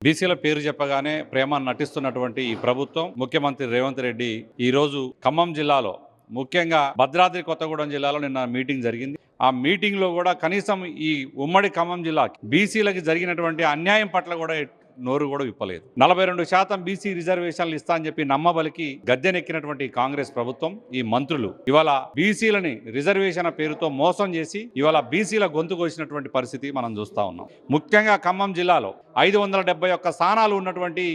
బీసీల పేరు చెప్పగానే ప్రేమ నటిస్తున్నటువంటి ఈ ప్రభుత్వం ముఖ్యమంత్రి రేవంత్ రెడ్డి ఈరోజు ఖమ్మం జిల్లాలో ముఖ్యంగా భద్రాద్రి కొత్తగూడెం జిల్లాలో నిన్న మీటింగ్ జరిగింది. ఆ మీటింగ్లో కూడా కనీసం ఈ ఉమ్మడి ఖమ్మం జిల్లా బీసీలకి జరిగినటువంటి అన్యాయం పట్ల కూడా నోరు కూడా విప్పలేదు. 42% బీసీ రిజర్వేషన్లు ఇస్తా అని చెప్పి నమ్మబలికి గద్దెనెక్కినటువంటి కాంగ్రెస్ ప్రభుత్వం, ఈ మంత్రులు ఇవాళ బీసీలని రిజర్వేషన్ పేరుతో మోసం చేసి ఇవాళ బీసీల గొంతు కోసినటువంటి పరిస్థితి మనం చూస్తా ఉన్నాం. ముఖ్యంగా ఖమ్మం జిల్లాలో 571 స్థానాలు ఉన్నటువంటి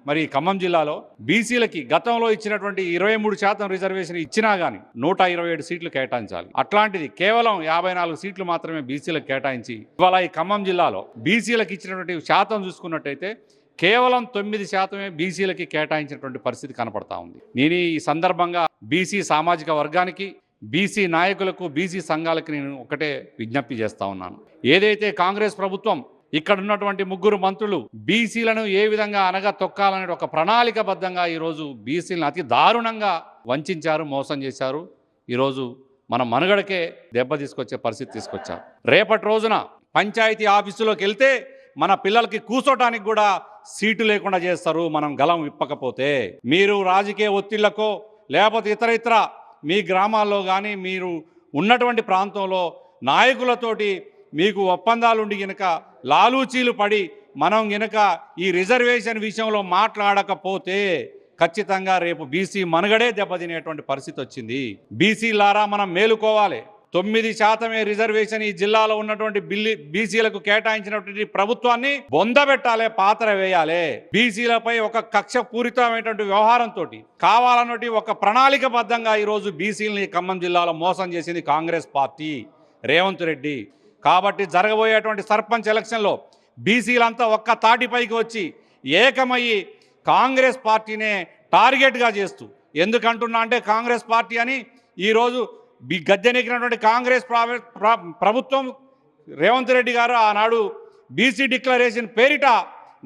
మరి ఖమ్మం జిల్లాలో బీసీలకి గతంలో ఇచ్చినటువంటి 23% రిజర్వేషన్ ఇచ్చినా కానీ 127 సీట్లు కేటాయించాలి. అట్లాంటిది కేవలం 54 సీట్లు మాత్రమే బీసీలకు కేటాయించి ఇవాళ ఈ ఖమ్మం జిల్లాలో బీసీలకు ఇచ్చినటువంటి శాతం చూసుకున్నట్టయితే కేవలం 9% బీసీలకి కేటాయించినటువంటి పరిస్థితి కనపడతా ఉంది. నేను ఈ సందర్భంగా బీసీ సామాజిక వర్గానికి, బీసీ నాయకులకు, బీసీ సంఘాలకు నేను ఒకటే విజ్ఞప్తి చేస్తా ఉన్నాను. ఏదైతే కాంగ్రెస్ ప్రభుత్వం ఇక్కడ ఉన్నటువంటి 3 మంత్రులు బీసీలను ఏ విధంగా అనగా తొక్కాలనే ఒక ప్రణాళికబద్ధంగా ఈరోజు బీసీలను అతి దారుణంగా వంచారు, మోసం చేశారు. ఈరోజు మన మనుగడకే దెబ్బ తీసుకొచ్చే పరిస్థితి తీసుకొచ్చారు. రేపటి రోజున పంచాయతీ ఆఫీసులోకి వెళ్తే మన పిల్లలకి కూర్చోటానికి కూడా సీటు లేకుండా చేస్తారు మనం గలం విప్పకపోతే. మీరు రాజకీయ ఒత్తిళ్లకో లేకపోతే ఇతర మీ గ్రామాల్లో కానీ మీరు ఉన్నటువంటి ప్రాంతంలో నాయకులతోటి మీకు ఒప్పందాలు ఉండి గనక లాలూచీలు పడి మనం గనక ఈ రిజర్వేషన్ విషయంలో మాట్లాడకపోతే ఖచ్చితంగా రేపు బీసీ మనుగడే దెబ్బతినేటువంటి పరిస్థితి వచ్చింది. బీసీలారా మనం మేలుకోవాలి. 9% రిజర్వేషన్ ఈ జిల్లాలో ఉన్నటువంటి బీసీలకు కేటాయించినటువంటి ప్రభుత్వాన్ని బొందబెట్టాలి, పాత్ర వేయాలి. బీసీలపై ఒక కక్షపూరితమైనటువంటి వ్యవహారంతో కావాలన్నటువంటి ఒక ప్రణాళికబద్ధంగా ఈరోజు బీసీలని ఖమ్మం జిల్లాలో మోసం చేసింది కాంగ్రెస్ పార్టీ, రేవంత్ రెడ్డి. కాబట్టి జరగబోయేటువంటి సర్పంచ్ ఎలక్షన్లో బీసీలంతా ఒక్క తాటిపైకి వచ్చి ఏకమయ్యి కాంగ్రెస్ పార్టీనే టార్గెట్గా చేస్తూ, ఎందుకంటున్నా అంటే కాంగ్రెస్ పార్టీ అని ఈరోజు గద్దెనెక్కినటువంటి కాంగ్రెస్ ప్రభుత్వం రేవంత్ రెడ్డి గారు ఆనాడు బీసీ డిక్లరేషన్ పేరిట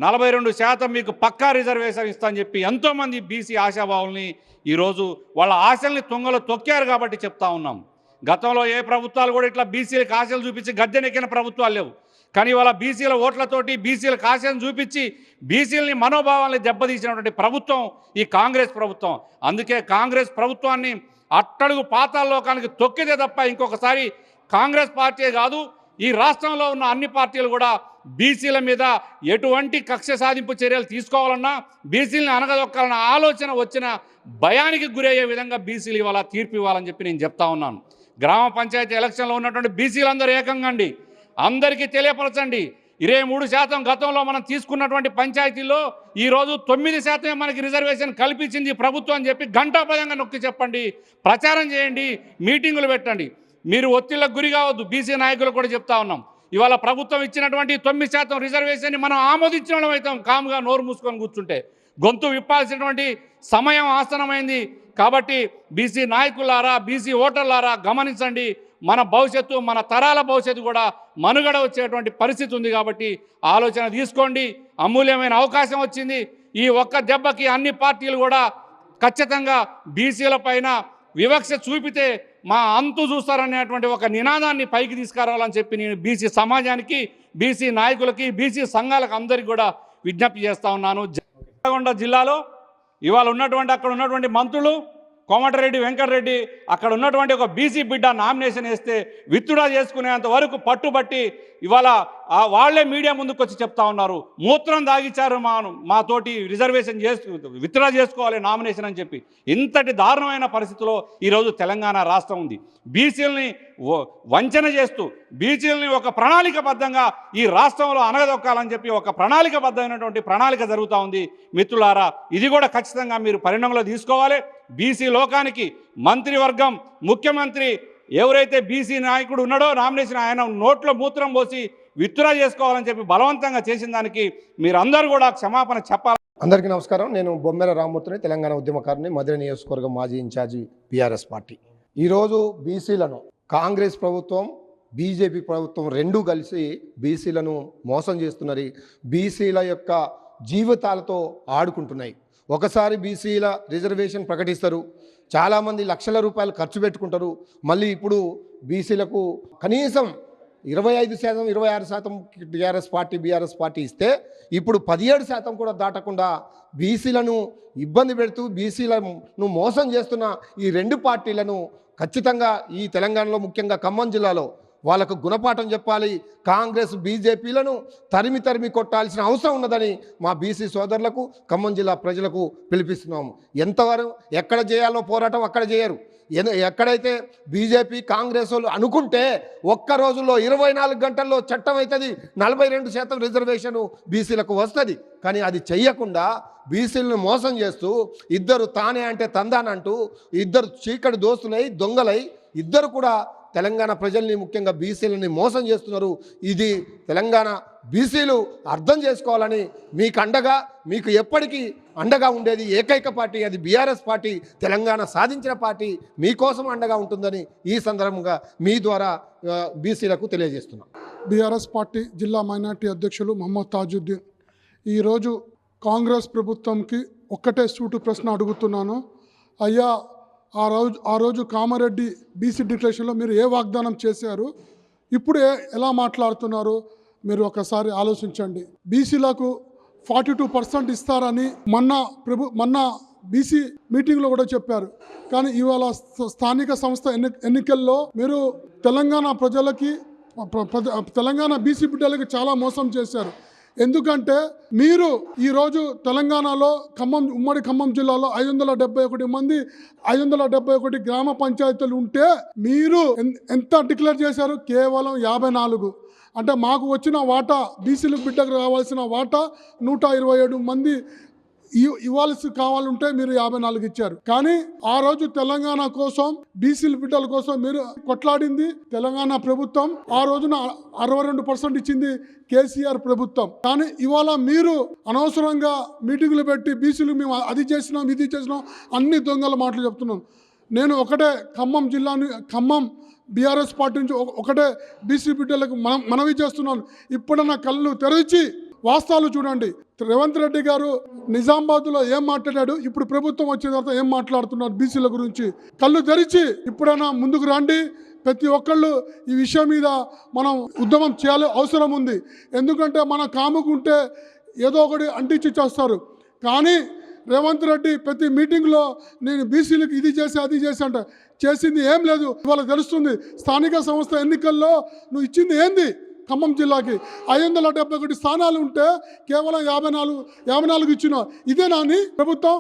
42% మీకు పక్కా రిజర్వేషన్ ఇస్తా అని చెప్పి ఎంతోమంది బీసీ ఆశాభావుల్ని ఈరోజు వాళ్ళ ఆశల్ని తుంగలో తొక్కారు. కాబట్టి చెప్తా ఉన్నాం, గతంలో ఏ ప్రభుత్వాలు కూడా ఇట్లా బీసీలకు ఆశలు చూపించి గద్దెనెక్కిన ప్రభుత్వాలు లేవు. కానీ వాళ్ళ బీసీల ఓట్లతోటి బీసీలకు ఆశను చూపించి బీసీలని మనోభావాల్ని దెబ్బతీసినటువంటి ప్రభుత్వం ఈ కాంగ్రెస్ ప్రభుత్వం. అందుకే కాంగ్రెస్ ప్రభుత్వాన్ని అట్టడుగు పాతాళలోకానికి తొక్కితే తప్ప ఇంకొకసారి కాంగ్రెస్ పార్టీ కాదు, ఈ రాష్ట్రంలో ఉన్న అన్ని పార్టీలు కూడా బీసీల మీద ఎటువంటి కక్ష సాధింపు చర్యలు తీసుకోవాలన్నా, బీసీలని అనగదొక్కాలన్న ఆలోచన వచ్చిన భయానికి గురయ్యే విధంగా బీసీలు ఇవాళ తీర్పు ఇవ్వాలని చెప్పి నేను చెప్తా ఉన్నాను. గ్రామ పంచాయతీ ఎలక్షన్లో ఉన్నటువంటి బీసీలందరూ ఏకంగా అండి, అందరికీ తెలియపరచండి. 23% గతంలో మనం తీసుకున్నటువంటి పంచాయతీల్లో ఈరోజు 9% మనకి రిజర్వేషన్ కల్పించింది ప్రభుత్వం అని చెప్పి ఘంటాపదంగా నొక్కి చెప్పండి, ప్రచారం చేయండి, మీటింగులు పెట్టండి. మీరు ఒత్తిళ్లకు గురి కావద్దు. బీసీ నాయకులు కూడా చెప్తా ఉన్నాం, ఇవాళ ప్రభుత్వం ఇచ్చినటువంటి 9% రిజర్వేషన్ని మనం ఆమోదించిన వాళ్ళం అవుతాం. కాముగా నోరు మూసుకొని కూర్చుంటే గొంతు విప్పాల్సినటువంటి సమయం ఆసనమైంది. కాబట్టి బీసీ నాయకులారా, బీసీ ఓటర్లారా గమనించండి, మన భవిష్యత్తు, మన తరాల భవిష్యత్తు కూడా మనుగడ వచ్చేటువంటి పరిస్థితి ఉంది. కాబట్టి ఆలోచన తీసుకోండి. అమూల్యమైన అవకాశం వచ్చింది. ఈ ఒక్క దెబ్బకి అన్ని పార్టీలు కూడా ఖచ్చితంగా బీసీల పైన వివక్ష చూపితే మా అంతు చూస్తారనేటువంటి ఒక నినాదాన్ని పైకి తీసుకురావాలని చెప్పి నేను బీసీ సమాజానికి, బీసీ నాయకులకి, బీసీ సంఘాలకు అందరికీ కూడా విజ్ఞప్తి చేస్తూ ఉన్నాను. నల్గొండ జిల్లాలో ఇవాళ అక్కడ ఉన్నటువంటి మంత్రులు కోమటిరెడ్డి వెంకటరెడ్డి అక్కడ ఉన్నటువంటి ఒక బీసీ బిడ్డ నామినేషన్ వేస్తే విత్డ్రా చేసుకునేంత వరకు పట్టుబట్టి ఇవాళ వాళ్లే మీడియా ముందుకు వచ్చి చెప్తా ఉన్నారు, మూత్రం దాగిచ్చారు మాతోటి రిజర్వేషన్ విత్డ్రా చేసుకోవాలి నామినేషన్ అని చెప్పి. ఇంతటి దారుణమైన పరిస్థితిలో ఈరోజు తెలంగాణ రాష్ట్రం ఉంది. బీసీలని వంచన చేస్తూ బీసీలని ఒక ప్రణాళికబద్ధంగా ఈ రాష్ట్రంలో అనగదొక్కాలని చెప్పి ఒక ప్రణాళికబద్ధమైనటువంటి ప్రణాళిక జరుగుతూ ఉంది. మిత్రులారా, ఇది కూడా ఖచ్చితంగా మీరు పరిగణనలో తీసుకోవాలి. బీసీ లోకానికి మంత్రివర్గం, ముఖ్యమంత్రి ఎవరైతే బీసీ నాయకుడు ఉన్నాడో నామినేషన్ ఆయన నోట్లో మూత్రం పోసి విత్డ్రా చేసుకోవాలని చెప్పి బలవంతంగా చేసిన దానికి మీరందరూ కూడా క్షమాపణ చెప్పాలి. అందరికీ నమస్కారం. నేను బొమ్మెర రామ్మూర్తిని, తెలంగాణ ఉద్యమకారుని, మధుర నియోజకవర్గం మాజీ ఇన్ఛార్జి బీఆర్ఎస్ పార్టీ. ఈరోజు బీసీలను కాంగ్రెస్ ప్రభుత్వం, బీజేపీ ప్రభుత్వం రెండూ కలిసి బీసీలను మోసం చేస్తున్నది. బీసీల యొక్క జీవితాలతో ఆడుకుంటున్నాయి. ఒకసారి బీసీల రిజర్వేషన్ ప్రకటిస్తారు, చాలామంది లక్షల రూపాయలు ఖర్చు పెట్టుకుంటారు. మళ్ళీ ఇప్పుడు బీసీలకు కనీసం 25%, 26% టీఆర్ఎస్ పార్టీ బీఆర్ఎస్ పార్టీ ఇస్తే ఇప్పుడు 17% కూడా దాటకుండా బీసీలను ఇబ్బంది పెడుతూ బీసీలను మోసం చేస్తున్న ఈ రెండు పార్టీలను ఖచ్చితంగా ఈ తెలంగాణలో ముఖ్యంగా ఖమ్మం జిల్లాలో వాళ్ళకు గుణపాఠం చెప్పాలి. కాంగ్రెస్ బీజేపీలను తరిమి కొట్టాల్సిన అవసరం ఉన్నదని మా బీసీ సోదరులకు ఖమ్మం జిల్లా ప్రజలకు పిలిపిస్తున్నాము. ఎంతవరకు ఎక్కడ చేయాలో పోరాటం అక్కడ చేయరు. ఎక్కడైతే బీజేపీ కాంగ్రెస్ వాళ్ళు అనుకుంటే ఒక్క రోజుల్లో 24 గంటల్లో చట్టం అవుతుంది, 42% రిజర్వేషన్ బీసీలకు వస్తుంది. కానీ అది చెయ్యకుండా బీసీలను మోసం చేస్తూ ఇద్దరు తానే అంటే తందానంటూ ఇద్దరు చీకటి దోస్తులై దొంగలై ఇద్దరు కూడా తెలంగాణ ప్రజల్ని ముఖ్యంగా బీసీలని మోసం చేస్తున్నారు. ఇది తెలంగాణ బీసీలు అర్థం చేసుకోవాలని మీకు ఎప్పటికీ అండగా ఉండేది ఏకైక పార్టీ అది బీఆర్ఎస్ పార్టీ. తెలంగాణ సాధించిన పార్టీ మీకోసం అండగా ఉంటుందని ఈ సందర్భంగా మీ ద్వారా బీసీలకు తెలియజేస్తున్నాం. బీఆర్ఎస్ పార్టీ జిల్లా మైనార్టీ అధ్యక్షులు మహమ్మద్ తాజుద్దీన్. ఈరోజు కాంగ్రెస్ ప్రభుత్వంకి ఒక్కటే సూటు ప్రశ్న అడుగుతున్నాను. అయ్యా, ఆ రోజు కామారెడ్డి బీసీ డిక్లరేషన్లో మీరు ఏ వాగ్దానం చేశారు, ఇప్పుడు ఎలా మాట్లాడుతున్నారు? మీరు ఒకసారి ఆలోచించండి. బీసీలకు 42% ఇస్తారని మొన్న బీసీ మీటింగ్లో కూడా చెప్పారు. కానీ ఇవాళ స్థానిక సంస్థ ఎన్నికల్లో మీరు తెలంగాణ ప్రజలకి తెలంగాణ బీసీ బిడ్డలకి చాలా మోసం చేశారు. ఎందుకంటే మీరు ఈరోజు తెలంగాణలో ఉమ్మడి ఖమ్మం జిల్లాలో 571 మంది 571 గ్రామ పంచాయతీలు ఉంటే మీరు ఎంత డిక్లేర్ చేశారు? కేవలం 54. అంటే మాకు వచ్చిన వాటా బీసీలు బిడ్డకు రావాల్సిన వాటా 127 మంది ఇవ్వాల్సి కావాలంటే మీరు 54 ఇచ్చారు. కానీ ఆ రోజు తెలంగాణ కోసం బీసీల బిడ్డల కోసం మీరు కొట్లాడింది తెలంగాణ ప్రభుత్వం. ఆ రోజున 62% ఇచ్చింది కేసీఆర్ ప్రభుత్వం. కానీ ఇవాళ మీరు అనవసరంగా మీటింగులు పెట్టి బీసీలు మేము అది చేసినాం ఇది చేసినాం అన్ని దొంగల మాటలు చెప్తున్నాం. నేను ఒకటే ఖమ్మం బీఆర్ఎస్ పార్టీ నుంచి ఒకటే బీసీ బిడ్డలకు మనవి చేస్తున్నాను. ఇప్పుడన్నా కళ్ళు తెరిచి వాస్తవాలు చూడండి. రేవంత్ రెడ్డి గారు నిజామాబాద్లో ఏం మాట్లాడాడు, ఇప్పుడు ప్రభుత్వం వచ్చిన తర్వాత ఏం మాట్లాడుతున్నారు బీసీల గురించి కళ్ళు తెరిచి ఇప్పుడైనా ముందుకు రండి. ప్రతి ఒక్కళ్ళు ఈ విషయం మీద మనం ఉద్యమం చేయాలి అవసరం ఉంది. ఎందుకంటే మనం కాముకుంటే ఏదో ఒకటి అంటించి చేస్తారు. కానీ రేవంత్ రెడ్డి ప్రతి మీటింగ్లో నేను బీసీలకు ఇది చేసి అది చేసి అంటే చేసింది ఏం లేదు. ఇవాళ తెలుస్తుంది స్థానిక సంస్థ ఎన్నికల్లో నువ్వు ఇచ్చింది ఏంది? ఖమ్మం జిల్లాకి 571 స్థానాలు ఉంటే కేవలం 54 ఇచ్చినావు. ఇదేనా నీ ప్రభుత్వం?